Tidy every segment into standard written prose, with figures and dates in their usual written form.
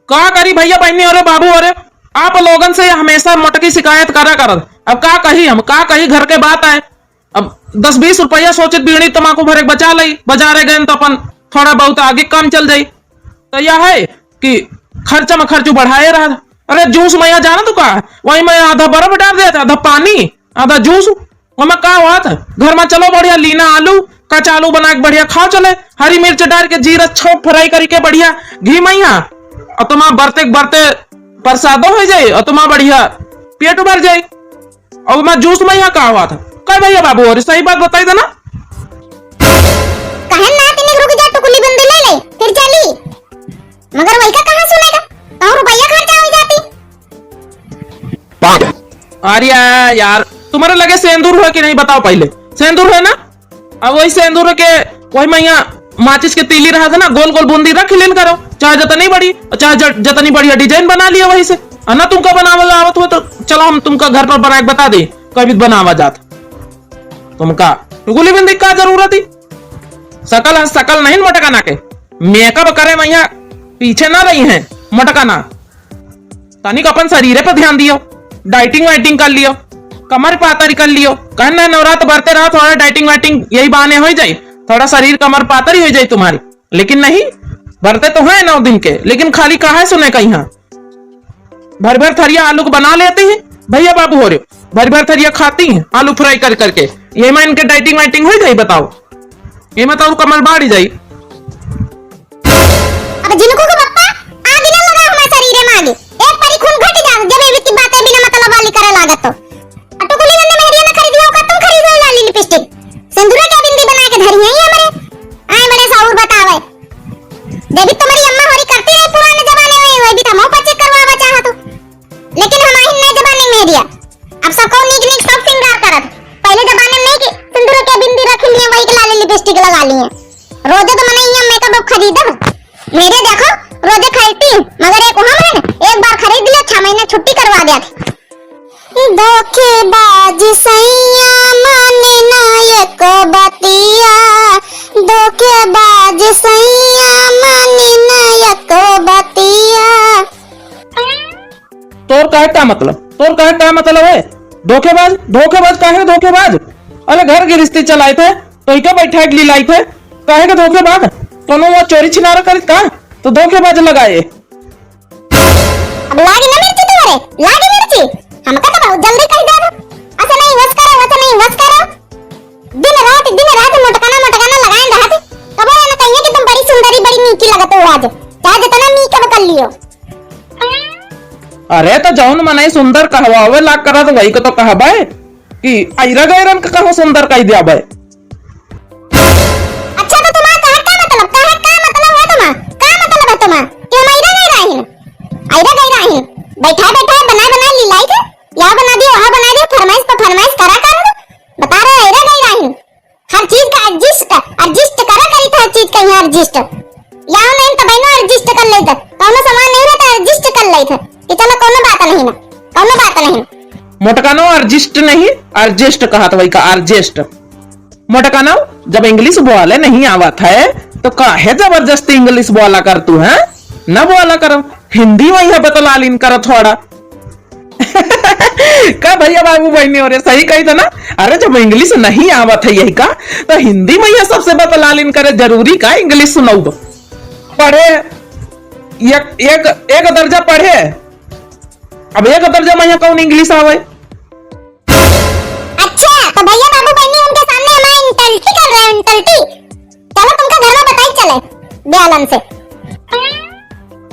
का करी भैया बहनी और बाबू और आप लोगन से हमेशा मोटकी शिकायत करा कर। अब का कही हम, का कही घर के बात आए। अब 10-20 रुपया सोचित बीड़ी तमाकू भरे बचा ली, बाजारे गए तो अपन थोड़ा बहुत आगे काम चल जाई। तो यह है कि खर्चा में खर्चू बढ़ाए रहा। अरे जूस मैं जाना तू का, वही मैं आधा बर्फ डाल दिया था, आधा पानी आधा जूस। वह का हुआ था घर में, चलो बढ़िया लीना आलू कच्चा आलू बना के बढ़िया खाओ, चले हरी मिर्च डाल के जीरा छोप फ्राई करके बढ़िया घी मैया, और तुम्हारा बरते बरते प्रसादो हो जाए और तुम्हारा बढ़िया पेट भर जाए। और मैं जूस मैया का हुआ था कह भैया बाबू, और सही बात बताई था ना। कहन ना तने रुक जा, टुकुली बंदे ले ले फिर चली, मगर वही का कहां सुनेगा, तो रुपया खर्चा हो जाती। अरे यार तुम्हारे लगे सेंदूर है कि नहीं बताओ पहले। सेंदूर है ना, अब वही सेंदूर के वही मैया माचिस के तीली रहा था ना, गोल गोल बूंदी रख लेन करो, चाहे जितनी बड़ी चाहे जितनी बढ़िया डिजाइन बना लिया वही से। ना तुमका बनावा आवत हो तो चलो हम तुमका घर पर बना के बता दे, कभी बनावा जात तुमका टुकुली बिंदी का जरूरत ही। सकल है सकल नहीं मटकाना के, मेकअप करे मैया पीछे ना रही है मटकाना। तनिक अपन शरीर पे ध्यान दियो, डाइटिंग वाइटिंग कर लियो, कमर पातरी कर लियो। कहना नवरात्र बढ़ते रहा, थोड़ा डाइटिंग वाइटिंग यही बहाने हो जाए, थोड़ा शरीर कमर पातरी हो जाए तुम्हारी। लेकिन नहीं भरते तो है 9 दिन के, लेकिन खाली कहा है सुने कहीं भर भर थरिया आलू को बना लेते हैं भैया बाबू हो रहे, भर भर थरिया खाती हैं आलू फ्राई कर करके। ये में इनके डाइटिंग वाइटिंग हो जाए बताओ, ये में तो कमर बाढ़ जाए। अब जिनको को पप्पा आगे ना लगा हमारे शरीर में, आगे एक परी खून घट जा जब ये की बातें बिना मतलब वाली करे लागत। तो टुकुली बंदे मेहरिया ना खरीदियो का, तुम खरीदो लाली लिपस्टिक सिंदूर का बिंदी बना के धरी है हमारे आए बड़े साउर बतावे। देवी तुम्हारी अम्मा होरी करती रही पुराने जमाने में, वही भी हम पचे करवावा चाहा तो, लेकिन हमारी नए जमाने में मेहरिया अब सबको नीक नीक सब सिंगार करत। पहले जमाने में कि सिंदूर के बिंदी रख लिए, वही के लाली लिपस्टिक लगा लिए। रोजे तो मने यहां मेकअप खरीदब मेरे देखो रोजे खरीदती, मगर एक वहां मैंने एक बार खरीद लिया, 6 महीने छुट्टी करवा दिया था। धोखेबाज सैया माने नायक बतिया, धोखेबाज सैया माने नायक बतिया। तोर का क्या मतलब, तोर का क्या मतलब है धोखेबाज, धोखेबाज काहे धोखेबाज। अरे घर गृहस्थी चलाए थे तो इका बैठा के लाई थे, काहे के धोखेबाज। कोनो वो चोरी छिनारा कर का तो धोखेबाज लगाए। अब लागी ना मिर्ची तुम्हारे, लागी मिर्ची हमका तो बहुत जल्दी कह दे। ऐसा नहीं बस करो, ऐसा नहीं बस करो, दिन रात मोटकाना मोटकाना लगाए रहते। कब ना कहिए कि तुम बड़ी सुंदरी बड़ी नीकी लगत हो आज, चाहे जितना मेकअप कर लियो। अरे तो जौन मने सुंदर कहवावे लाग करा तो वही को तो कहबे कि आइरा गैरन का कहो सुंदर कह दिया बे। अच्छा तो तुम्हारा का मतलब है, तुम्हारा का मतलब है तुम्हारा कि हम आइरा गई रही बैठा बैठा बना ली लाइक या बना दियो वहां बना दियो, फरमाइश पर फरमाइश करा कर बता रहे आइरा गई रही। हर चीज का एडजस्ट करा करी था, हर चीज का यहाँ एडजस्ट या नहीं तो बहनों एडजस्ट कर लेते, कोनो सामान नहीं रहता एडजस्ट कर लेते कि चलो कोनो बात नहीं ना, कोनो बात नहीं। मोटकानो अर्जिस्ट नहीं अर्जेस्ट कहा था, वही का अर्जेस्ट। मोटकानो जब इंग्लिश बोले नहीं आवत है तो काहे जबरदस्ती इंग्लिश बोला कर तू है, न बोला कर हिंदी वही बतला लीन कर थोड़ा। का भैया बाबू बहनी हो रहे सही कही था ना। अरे जब इंग्लिश नहीं आवत है यही का तो हिंदी में सबसे बतला लीन करे, जरूरी का इंग्लिश सुनाऊ पढ़े एक दर्जा पढ़े। अब एक दर्जा में कौन इंग्लिश आवे। अच्छा तो भैया बाबू बहनी उनके सामने हमारी इंटल्टी कर रहे हैं, इंटल्टी। चलो तुमका घर में बताई चले ब्यालन से।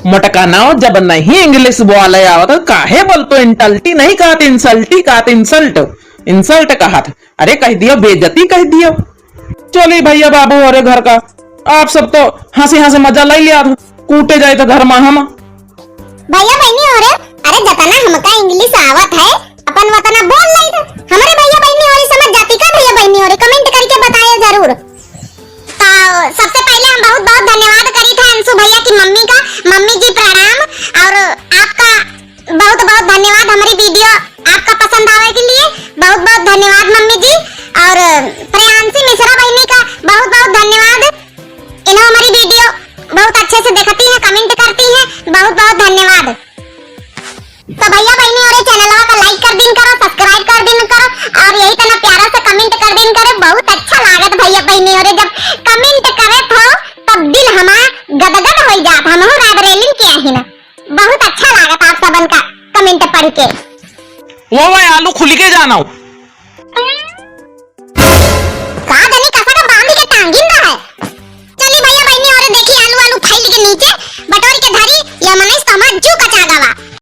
मटकाना जब नहीं इंग्लिश बोले आवत काहे बोल तो इंटल्टी नहीं कहत, इंसल्टी कहत, इंसल्ट कहत। अरे कह दियो बेइज्जती कह दियो। चलिए भैया बाबू और घर का आप सब तो हंसी हंसी मजा ले लिया, कूटे जाए तो घर में हम भैया बहनी हो रहे। अरे जतना हमका इंग्लिश आवत है अपन वतना बोल लाई थे, हमारे भैया बहनी हो रही समझ जाती का भैया बहनी हो रही, कमेंट करके बताइए जरूर। तो सबसे पहले हम बहुत बहुत धन्यवाद करी था अंशु भैया की मम्मी का। मम्मी जी प्रणाम, और आपका बहुत बहुत धन्यवाद हमारी वीडियो आपका पसंद आवे के लिए, बहुत बहुत धन्यवाद मम्मी जी। और प्रियांशी मिश्रा बहनी का बहुत बहुत धन्यवाद, इन्हों हमारी वीडियो बहुत अच्छे से देखती है, कमेंट करती है, बहुत बहुत धन्यवाद। सबन का कमेंट पढ़ के। वो भाई आलू खुल के जाना हो। का जाने कैसा का बांध के टांगिन रहा है। चली भैया बहनी और देखी आलू आलू फाइल के नीचे बटोर के धरी या मनीष तो